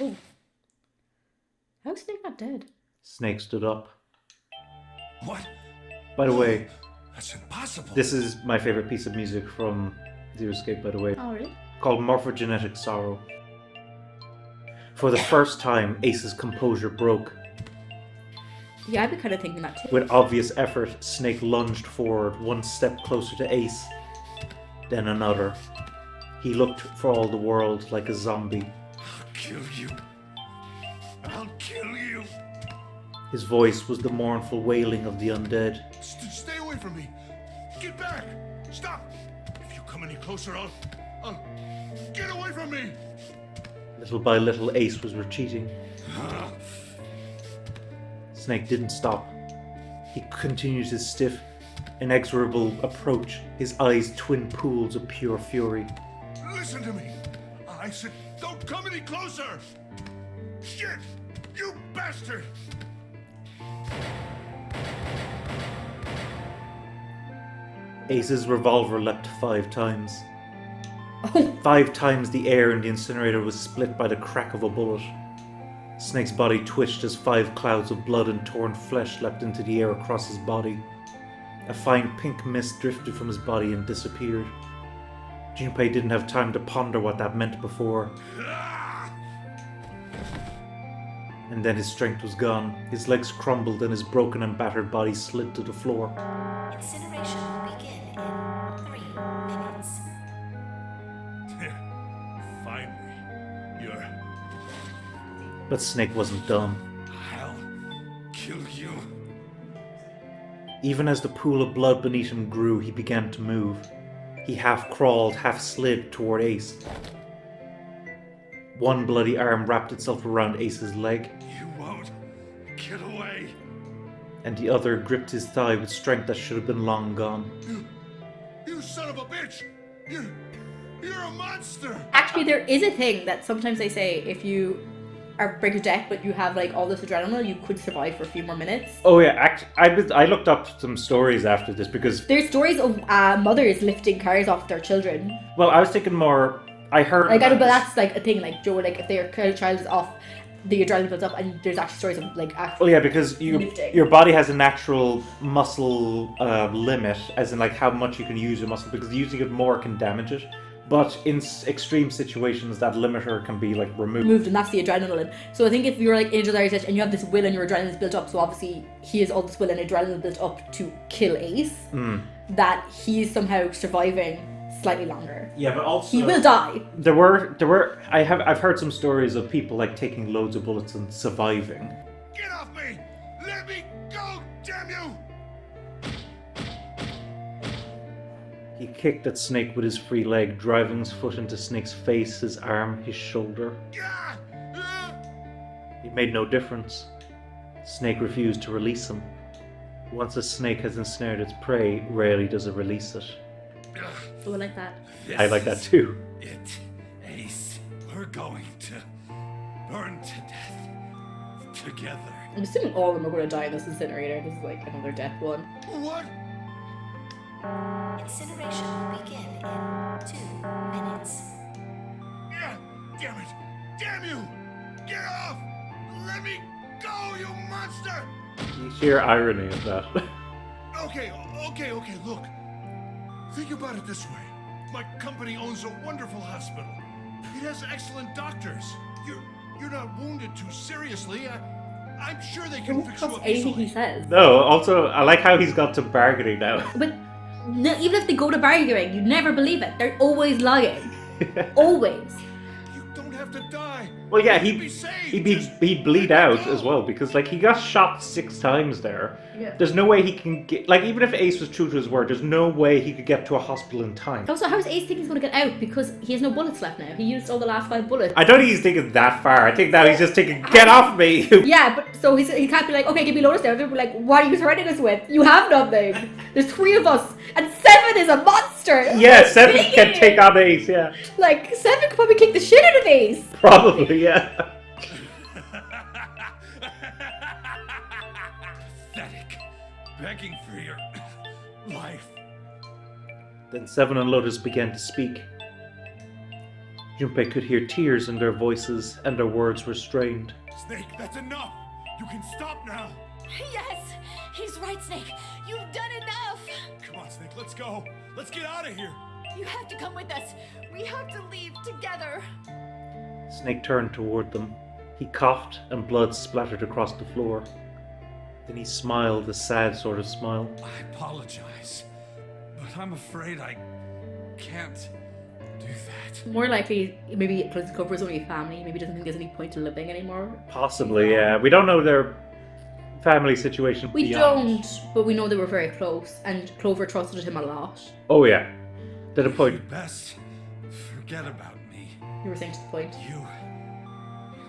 Oh. How's Snake not dead? Snake stood up. What? By the way, That's impossible. this is my favorite piece of music from Zero Escape, by the way. Oh, really? Called Morphogenetic Sorrow. For the first time, Ace's composure broke. Yeah, I'd be kind of thinking that too. With obvious effort, Snake lunged forward, one step closer to Ace, then another. He looked for all the world like a zombie. I'll kill you. I'll kill you. His voice was the mournful wailing of the undead. Stay away from me. Get back. Stop. If you come any closer, I'll get away from me. Little by little, Ace was retreating. Snake didn't stop. He continued his stiff, inexorable approach, his eyes twin pools of pure fury. Listen to me. I said, don't come any closer. Shit! You bastard! Ace's revolver leapt 5 times. 5 times the air in the incinerator was split by the crack of a bullet. Snake's body twitched as 5 clouds of blood and torn flesh leapt into the air across his body. A fine pink mist drifted from his body and disappeared. Junpei didn't have time to ponder what that meant before. And then his strength was gone. His legs crumbled and his broken and battered body slid to the floor. Incineration will begin in 3 minutes. Finally, you're... But Snake wasn't done. I'll kill you. Even as the pool of blood beneath him grew, he began to move. He half crawled, half slid toward Ace. One bloody arm wrapped itself around Ace's leg, You won't get away. and the other gripped his thigh with strength that should have been long gone. You son of a bitch! You're a monster! Actually, there is a thing that sometimes they say if you are break of death, but you have like all this adrenaline, you could survive for a few more minutes. Oh yeah, I looked up some stories after this because, There's stories of mothers lifting cars off their children. well, I was thinking more. I heard Like, I know, about but this- that's like a thing. Like, Joe, like if their child is off, the adrenaline builds up, and there's actually stories of like actual. Oh yeah, because Lifting. your body has a natural muscle limit, as in like how much you can use your muscle, because using it more can damage it. But in extreme situations, that limiter can be like removed. And that's the adrenaline. So I think if you're like in a dire ditch and you have this will and your adrenaline is built up, so obviously he has all this will and adrenaline built up to kill Ace, that he's somehow surviving slightly longer. Yeah, but also He will die. There were. I've heard some stories of people like taking loads of bullets and surviving. Get off me! Let me go, damn you! He kicked at Snake with his free leg, driving his foot into Snake's face, his arm, his shoulder. Ah! Ah! It made no difference. Snake refused to release him. Once a snake has ensnared its prey, rarely does it release it. So I like that. I like that too. It, Ace. We're going to burn to death together. I'm assuming all of them are going to die in this incinerator. This is like another death one. What? Incineration will begin in 2 minutes. Yeah, damn it! Damn you! Get off! Let me go, you monster! The sheer irony of that. Okay, look. Think about it this way. My company owns a wonderful hospital. It has excellent doctors. You're not wounded too seriously. I'm sure they can Don't fix you trust up anything he easily. says. No, also, I like how he's got to bargaining now. But no, even if they go to bargaining, you never believe it. They're always lying. Always. You don't have to die. Well, yeah, You'd be saved. he'd bleed out as well, because like he got shot 6 times there. Yeah. There's no way he can get, like, even if Ace was true to his word, there's no way he could get to a hospital in time. Also, how's Ace think he's going to get out? Because he has no bullets left now. He used all the last 5 bullets. I don't think he's thinking that far. I think now he's just thinking, get off me! Yeah, but so he can't be like, okay, give me loads now. They'll be like, what are you threatening us with? You have nothing. There's 3 of us, and 7 is a monster. Yeah, 7 Big can it. take on Ace, yeah. Like 7 could probably kick the shit out of Ace. Probably, yeah. Pathetic. Begging for your life. Then Seven and Lotus began to speak. Junpei could hear tears in their voices, and their words were strained. Snake, that's enough! You can stop now! Yes! He's right, Snake. You've done enough! Come on, Snake, let's go! Let's get out of here! You have to come with us. We have to leave together. Snake turned toward them. He coughed, and blood splattered across the floor. Then he smiled, a sad sort of smile. I apologize, but I'm afraid I can't do that. More likely, maybe because Clover's only a family, maybe doesn't think there's any point to living anymore. Possibly, yeah. We don't know their family situation We beyond. don't, but we know they were very close, and Clover trusted him a lot. Oh, yeah. To the You point. best forget about me. You were saying to the point. You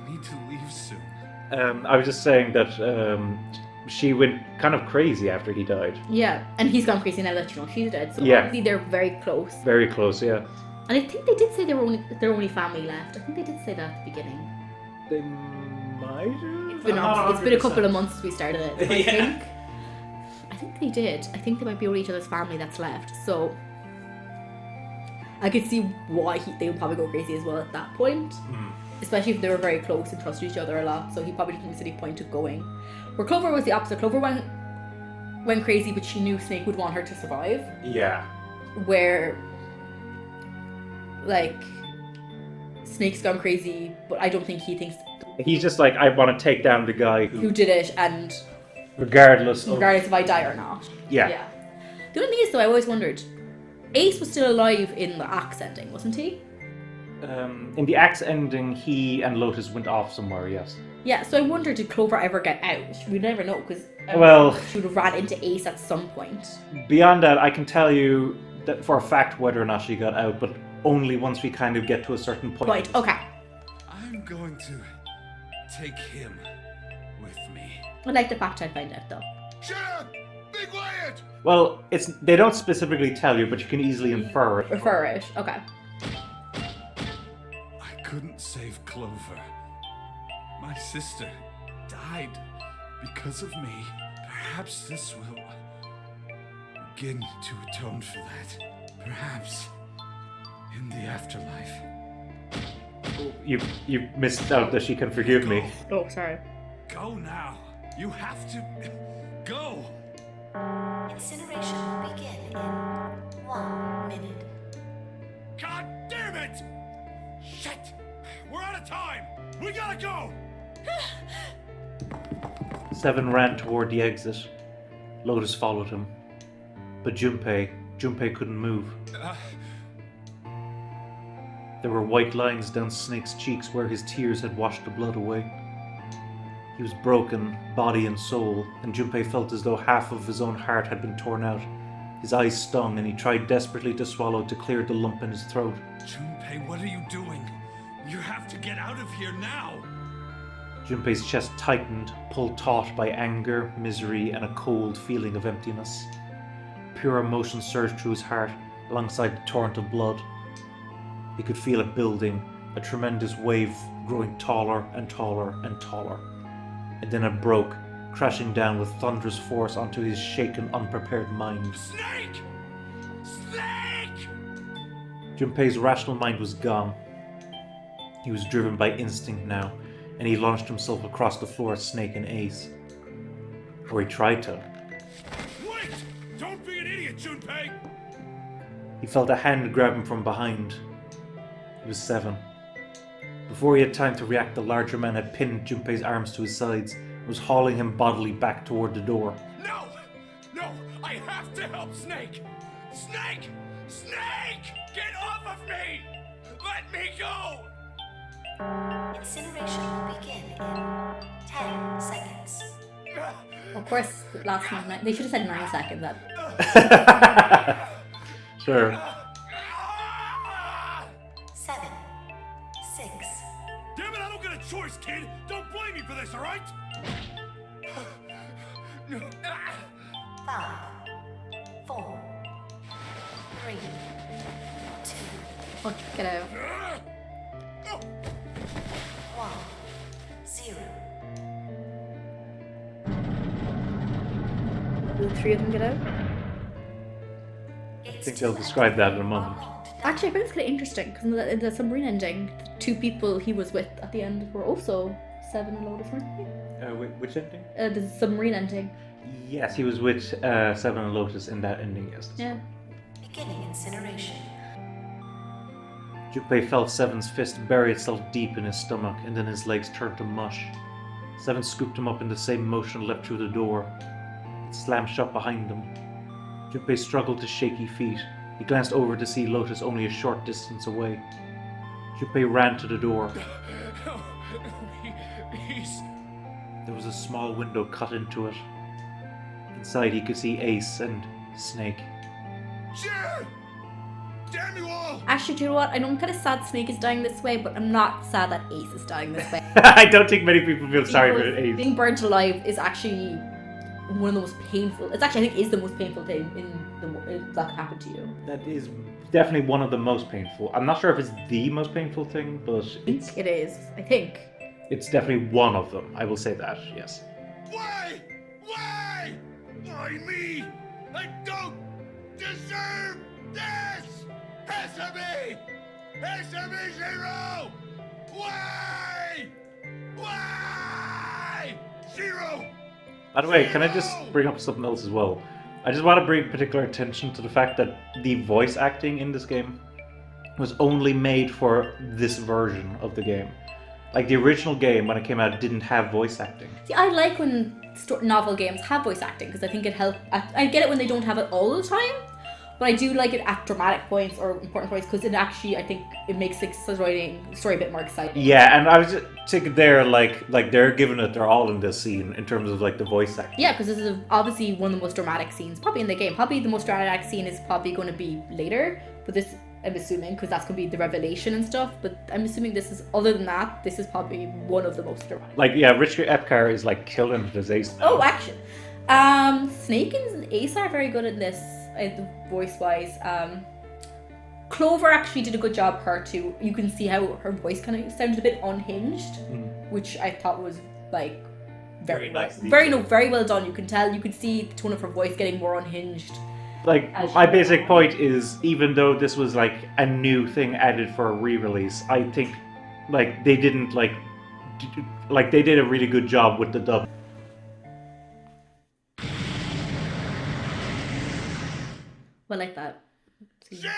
need to leave soon. I was just saying that she went kind of crazy after he died. Yeah, and he's gone crazy now that you know she's dead. So Yeah. obviously they're very close. Very close, yeah. And I think they did say they were their only family left. I think they did say that at the beginning. They might have. It's been a couple of months since we started it. But Yeah. I think they did. I think they might be only each other's family that's left. So I could see why they would probably go crazy as well at that point. Especially if they were very close and trusted each other a lot. So he probably didn't see any point of going. Where Clover was the opposite. Clover went crazy, but she knew Snake would want her to survive. Yeah. Where, like, Snake's gone crazy, but I don't think he thinks He's just like, I want to take down the guy who did it, and regardless of... regardless if I die or not. Yeah. The only thing is, though, I always wondered, Ace was still alive in the axe ending, wasn't he? In the axe ending, he and Lotus went off somewhere, yes. Yeah, so I wonder, did Clover ever get out? We never know, because Well- she would have ran into Ace at some point. Beyond that, I can tell you that for a fact whether or not she got out, but only once we kind of get to a certain point. Right, okay. I'm going to take him with me. I'd like the fact I'd find out, though. Shut up! Be quiet! Well, they don't specifically tell you, but you can easily infer it. Refer it, okay. I couldn't save Clover. My sister died because of me. Perhaps this will begin to atone for that. Perhaps in the afterlife. You missed out that she can forgive me. Oh, sorry. Go now. You have to go. Incineration will begin in 1 minute. God damn it! Shit! We're out of time! We gotta go! Seven ran toward the exit. Lotus followed him. But Junpei couldn't move. There were white lines down Snake's cheeks where his tears had washed the blood away. He was broken, body and soul, and Junpei felt as though half of his own heart had been torn out. His eyes stung, and he tried desperately to swallow to clear the lump in his throat. Junpei, what are you doing? You have to get out of here now! Junpei's chest tightened, pulled taut by anger, misery, and a cold feeling of emptiness. Pure emotion surged through his heart, alongside the torrent of blood. He could feel it building, a tremendous wave growing taller and taller and taller. And then it broke, crashing down with thunderous force onto his shaken, unprepared mind. Snake! Snake! Junpei's rational mind was gone. He was driven by instinct now, and he launched himself across the floor at Snake and Ace. Or he tried to. Wait! Don't be an idiot, Junpei! He felt a hand grab him from behind. It was Seven. Before he had time to react, the larger man had pinned Junpei's arms to his sides and was hauling him bodily back toward the door. No! No! I have to help Snake! Snake! Snake! Get off of me! Let me go! Incineration will begin in 10 seconds. Of course, last one, they should have said 9 seconds. That. Sure. 7, 6, Damn it, I don't get a choice, kid! Don't blame me for this, alright? 5, 4, 3, 2, Oh, get out. 1, 0. Will the three of them get out? I think they'll describe that in a moment. I Actually, I think it's kind of interesting because in the submarine ending, the two people he was with at the end were also Seven and Lotus, weren't they? Which ending? The submarine ending. Yes, he was with Seven and Lotus in that ending, yes. Yeah. Beginning incineration. Junpei felt Seven's fist bury itself deep in his stomach, and then his legs turned to mush. Seven scooped him up in the same motion and leapt through the door. It slammed shut behind them. Junpei struggled to shaky feet. He glanced over to see Lotus only a short distance away. Junpei ran to the door. There was a small window cut into it. Inside he could see Ace and Snake. Shit! Damn you all! Actually, do you know what? I know I'm kind of sad Snake is dying this way, but I'm not sad that Ace is dying this way. I don't think many people feel sorry for Ace. Being burnt alive is actually one of the most painful. It's actually, I think, is the most painful thing that can happen to you. That is definitely one of the most painful. I'm not sure if it's the most painful thing, but It is. I think. it's definitely one of them. I will say that, yes. Why? Why? Why me? I don't deserve this! Answer me! Answer me, Zero! Why? Why? Zero! By the way, can I just bring up something else as well? I just want to bring particular attention to the fact that the voice acting in this game was only made for this version of the game. Like, the original game, when it came out, didn't have voice acting. See, I like when novel games have voice acting because I think it helps. I get it when they don't have it all the time, but I do like it at dramatic points or important points because it actually, I think, it makes the story a bit more exciting. Yeah, and I was just thinking there, like they're giving it their all in this scene in terms of, like, the voice acting. Yeah, because this is obviously one of the most dramatic scenes, probably in the game. Probably the most dramatic scene is probably going to be later, but this, I'm assuming, because that's going to be the revelation and stuff, but I'm assuming this is, other than that, this is probably one of the most dramatic. Like, yeah, Richard Epcar is, like, killing it as Ace now. Oh, action. Snake and Ace are very good at this, voice-wise. Clover actually did a good job, her too. You can see how her voice kind of sounded a bit unhinged, which I thought was, like, very nice. Very well done. You can tell, you can see the tone of her voice getting more unhinged. Like, my basic point is, even though this was, like, a new thing added for a re-release, I think, like, they didn't, like, they did a really good job with the dub. Well, like that. Zero!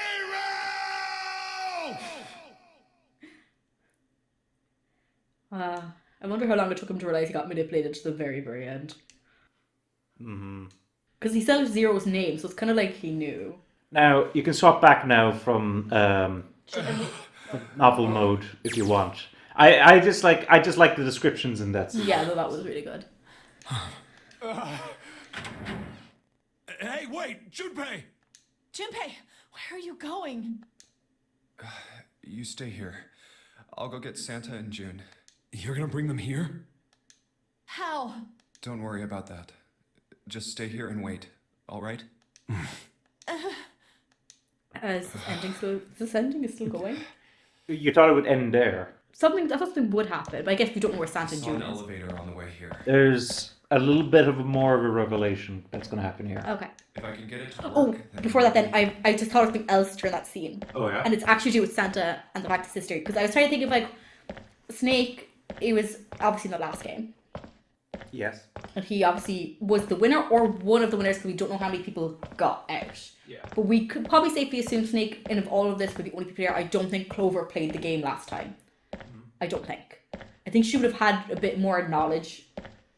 I wonder how long it took him to realize he got manipulated to the very, very end. Mm-hmm. Because he said Zero's name, so it's kind of like he knew. Now, you can swap back now from novel mode if you want. I just like the descriptions in that scene. Yeah, no, that was really good. Hey, wait! Junpei! Junpei, where are you going? You stay here. I'll go get Santa and June. You're gonna bring them here? How? Don't worry about that. Just stay here and wait, alright? Is this ending is still going? You thought it would end there. I thought something would happen, but I guess we don't know where Santa and Saw June an is. elevator on the way here. There's a little bit of more of a revelation that's going to happen here. Okay. If I can get it to work, Oh, before that then, I just thought of something else during that scene. Oh, yeah? And it's actually to do with Santa and the Practice Sister. Because I was trying to think of, like, Snake, it was obviously in the last game. Yes. And he obviously was the winner or one of the winners because we don't know how many people got out. Yeah. But we could probably safely assume Snake, and of all of this, were the only people here. I don't think Clover played the game last time. I don't think. I think she would have had a bit more knowledge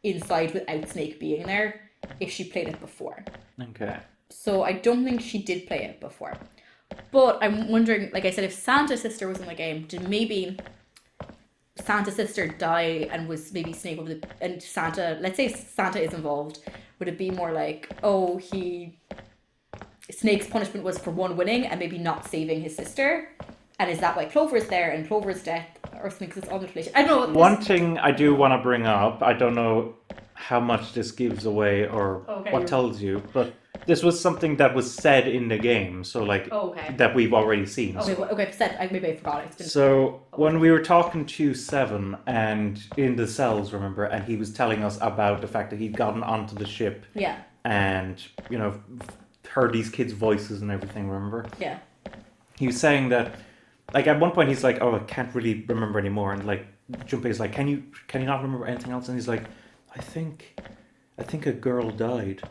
inside without Snake being there if she played it before. Okay. So I don't think she did play it before. But I'm wondering, like I said, if Santa's sister was in the game, did maybe Santa's sister die and was maybe Snake over the, and Santa, let's say Santa is involved, would it be more like, oh, Snake's punishment was for one winning and maybe not saving his sister? And is that why Clover's there and Clover's death or something because it's unrelated? I don't know. One thing I do want to bring up, I don't know how much this gives away or what tells you, but this was something that was said in the game, so like that we've already seen. Okay, said. Maybe I forgot it. So when we were talking to Seven and in the cells, remember, and he was telling us about the fact that he'd gotten onto the ship, yeah, and heard these kids' voices and everything. Remember? Yeah. he was saying that, like, at one point he's like, oh, I can't really remember anymore, and like Junpei's like, can you not remember anything else? And he's like, I think a girl died.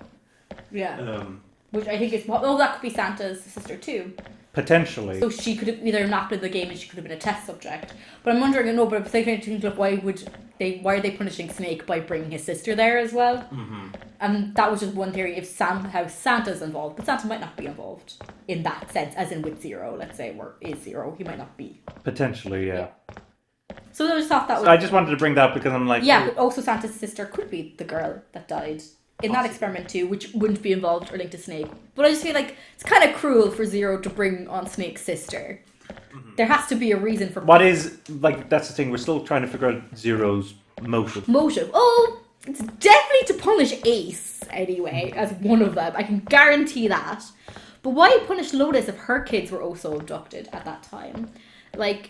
Yeah. Which I think is that could be Santa's sister too. Potentially. So she could have either not been in the game and she could have been a test subject. But I'm wondering, but I'm thinking, look, why are they punishing Snake by bringing his sister there as well? Mm-hmm. And that was just one theory if how Santa's involved, but Santa might not be involved in that sense, as in with Zero, let's say, or is Zero, he might not be. Potentially, yeah. So I just thought that was... So I just wanted to bring that up because I'm like... Yeah, but also Santa's sister could be the girl that died in that experiment too, which wouldn't be involved or linked to Snake. But I just feel like it's kind of cruel for Zero to bring on Snake's sister. Mm-hmm. There has to be a reason for... What is... Like, that's the thing, we're still trying to figure out Zero's motive. Motive? Oh, it's definitely to punish Ace, anyway, as one of them. I can guarantee that. But why punish Lotus if her kids were also abducted at that time? Like...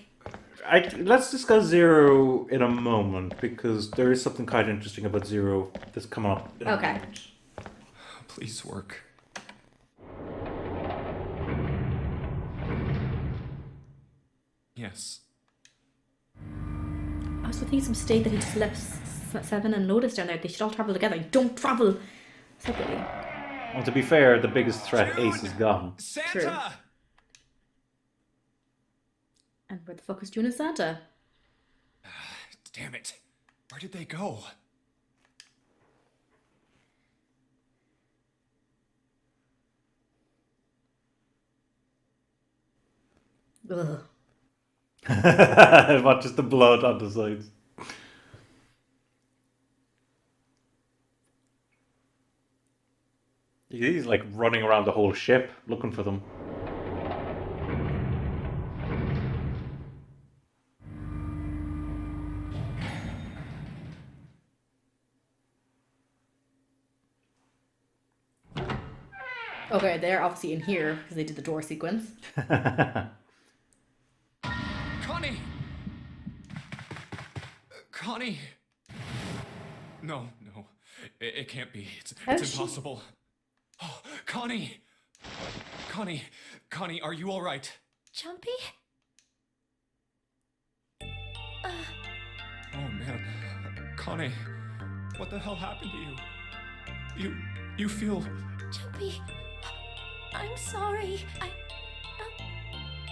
Let's discuss Zero in a moment, because there is something quite interesting about Zero that's come up. Okay. Please work. Yes. I also think it's a mistake that he just left Seven and Lotus down there. They should all travel together. Don't travel separately. Well, to be fair, the biggest threat, Ace, is gone. Santa! True. And where the fuck is June and Santa? Damn it. Where did they go? Ugh. What, just the blood on the sides? He's like running around the whole ship looking for them. Okay, they're obviously in here because they did the door sequence. Connie! Connie! No. It can't be. It's impossible. Oh, Connie! Connie, are you alright? Jumpy? Oh man. Connie, what the hell happened to you? You feel... Jumpy, I'm sorry.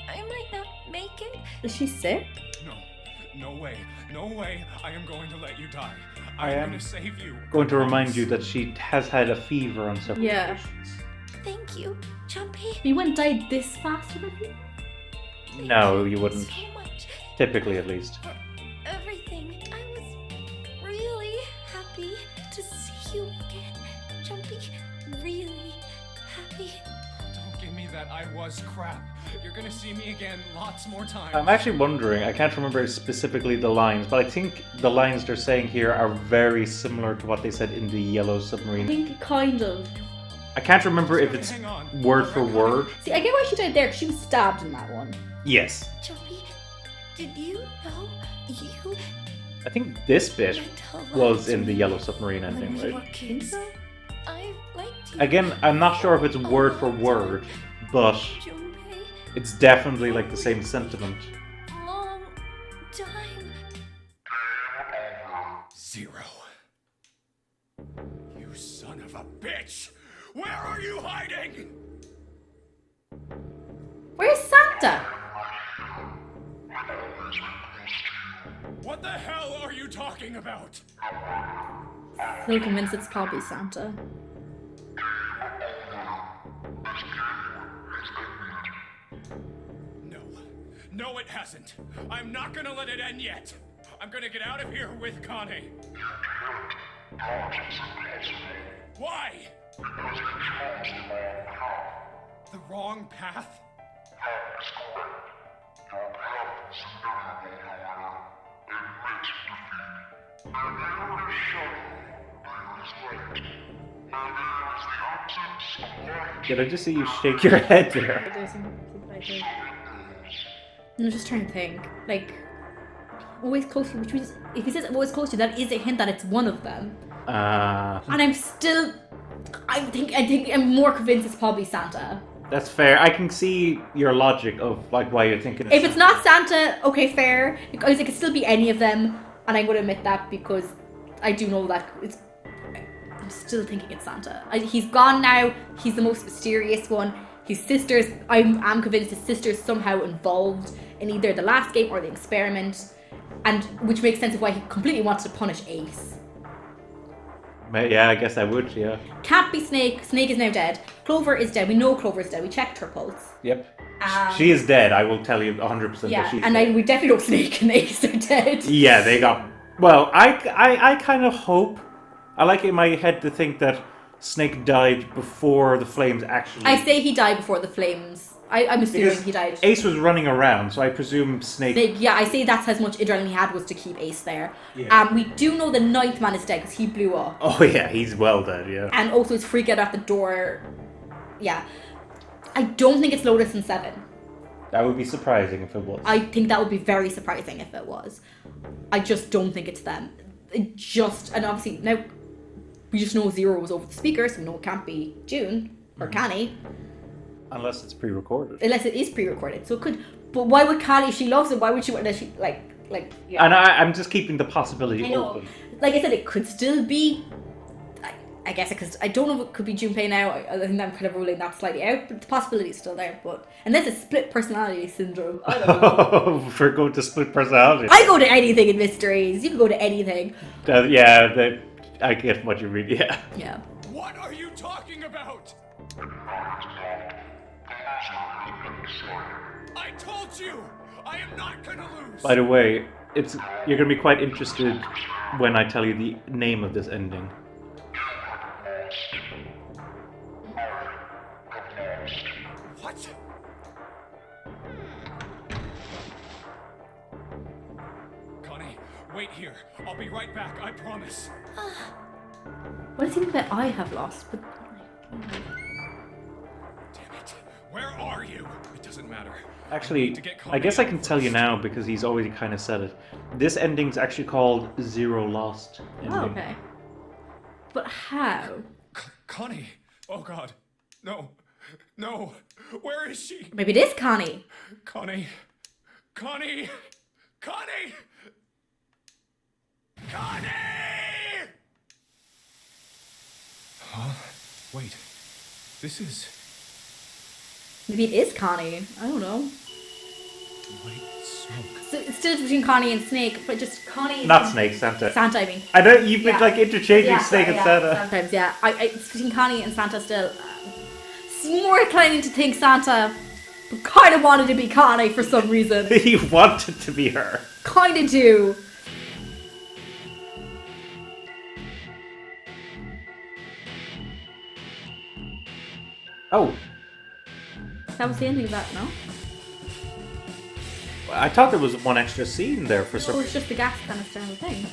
I might not make it. Is she sick? No way. I am going to let you die. I am going to save you. Going to remind you that she has had a fever on several Yeah. occasions. Thank you, Jumpy. You wouldn't die this fast, would you? No, you wouldn't. So much. Typically, at least. For everything. I was really happy to see you again, Jumpy. Really happy. Don't give me that I was crap. You're gonna see me again lots more times. I'm actually wondering, I can't remember specifically the lines, but I think the lines they're saying here are very similar to what they said in the Yellow I Submarine. think kind of. I can't remember if it's Hang on. word for word. See, I get why she died there because she was stabbed in that one. Yes. Jumpy, did you know you I think this bit meant a lot was to in the me Yellow Submarine when ending, we right? were kids? I liked you. Again, I'm not sure if it's word for word, but Junpei, it's definitely like the same sentiment. long time. Zero. You son of a bitch! Where are you hiding? Where's Santa? What the hell are you talking about? Still convinced it's probably Santa. No, it hasn't. I'm not gonna let it end yet. I'm gonna get out of here with Connie. Why? The wrong path? Did I just see you shake your head there? I'm just trying to think. Like, always close to, which means if he says always close to, that is a hint that it's one of them. And I'm still, I think I'm more convinced it's probably Santa. That's fair. I can see your logic of like why you're thinking. If it's not Santa, okay, fair. Because it could still be any of them, and I'm going to admit that because I do know that it's. I'm still thinking it's Santa. He's gone now. He's the most mysterious one. His sisters, I'm convinced his sister's somehow involved in either the last game or the experiment, and which makes sense of why he completely wants to punish Ace. Yeah, I guess I would. Yeah. Can't be Snake. Snake is now dead. Clover is dead. We know Clover is dead. We checked her pulse. Yep. She is dead. I will tell you 100%. Yeah, that she's and dead. we definitely know Snake and Ace are dead. Yeah, they got. Well, I kind of hope. I like it in my head to think that Snake died before the flames actually. I say he died before the flames. I'm assuming Because he died. Ace was running around, so I presume Snake. Yeah, I say that's as much adrenaline he had was to keep Ace there. Yeah. We do know the ninth man is dead because he blew up. Oh yeah, he's well dead. Yeah. And also his freak out at the door. Yeah. I don't think it's Lotus and Seven. That would be surprising if it was. I think that would be very surprising if it was. I just don't think it's them. And obviously now we just know Zero was over the speaker, so we know it can't be June or Canny. Unless it's pre-recorded. Unless it is pre-recorded, so it could. But why would Callie? She loves him. Why would she want to? Yeah. And I'm just keeping the possibility I know. open. Like I said, it could still be. I guess it could. I don't know if it could be Junpei now. I think I'm kind of ruling that slightly out, but the possibility is still there. But unless it's split personality syndrome, I don't know. For going to split personality. I go to anything in mysteries. You can go to anything. I get what you mean. Yeah. Yeah. What are you talking about? I told you! I am not gonna lose! By the way, you're gonna be quite interested when I tell you the name of this ending. What? Connie, wait here. I'll be right back, I promise. What does he mean by I have lost? But Damn it. Where are you? It doesn't matter. Actually, I guess I can tell you now because he's already kind of said it. This ending's actually called Zero Lost ending. oh, okay. But how? Connie! Oh god. No. No. Where is she? Maybe it is Connie. Connie. Connie! Connie! Connie! Huh? Wait. This is... Maybe it is Connie. I don't know. White smoke. So it's still between Connie and Snake, but just Connie. Not Snake, Santa. Santa, I mean. I know you've been Yeah. like interchanging Yeah, Snake and yeah, Santa. Sometimes, yeah. It's between Connie and Santa still. It's more inclining to think Santa, but kind of wanted to be Connie for some reason. He wanted to be her. Kind of do. Oh, That was the ending of that, no? I thought there was one extra scene there for Or some. it's just the gas canister thing.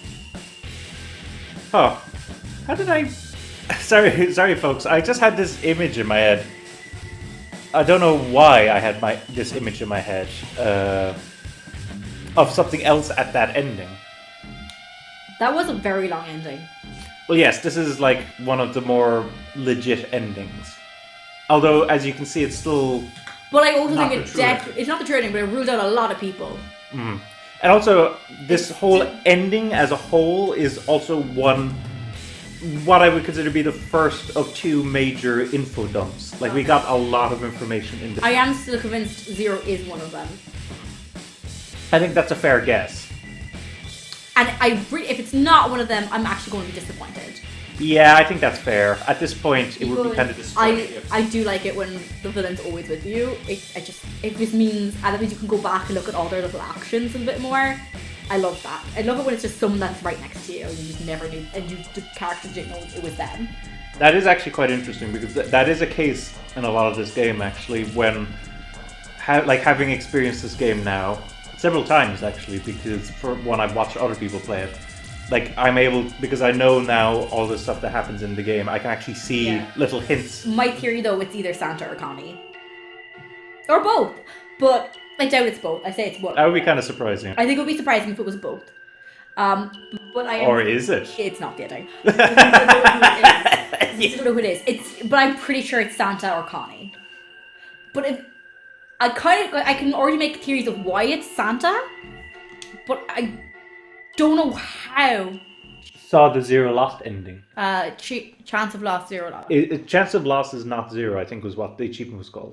Oh, how did I? Sorry, folks. I just had this image in my head. I don't know why I had this image in my head of something else at that ending. That was a very long ending. Well, yes, this is like one of the more legit endings. Although, as you can see, it's still. But I also Not think the true ending. it's not the true ending, but it ruled out a lot of people. And also, this whole ending as a whole is also what I would consider to be the first of two major info dumps. Like, we got a lot of information in this. I am still convinced Zero is one of them. I think that's a fair guess. And if it's not one of them, I'm actually going to be disappointed. Yeah, I think that's fair. At this point, it would be Because kind of disappointing. I do like it when the villain's always with you. It just means, and that means you can go back and look at all their little actions a bit more. I love that. I love it when it's just someone that's right next to you and you just never knew, and the characters didn't know it was them. That is actually quite interesting because that is a case in a lot of this game actually when, having experienced this game now several times actually, because for one I've watched other people play it. Like, I'm able, because I know now all the stuff that happens in the game, I can actually see little hints. My theory though, it's either Santa or Connie. Or both. But I doubt it's both. I say it's one. That would be kind of surprising. I think it would be surprising if it was both. But I am, Or is it? It's not the ending. I don't know who it is. But I'm pretty sure it's Santa or Connie. But if I can already make theories of why it's Santa, but I don't know how. Saw the zero lost ending. Chance of loss, 0 loss. Chance of loss is not zero, I think was what the achievement was called.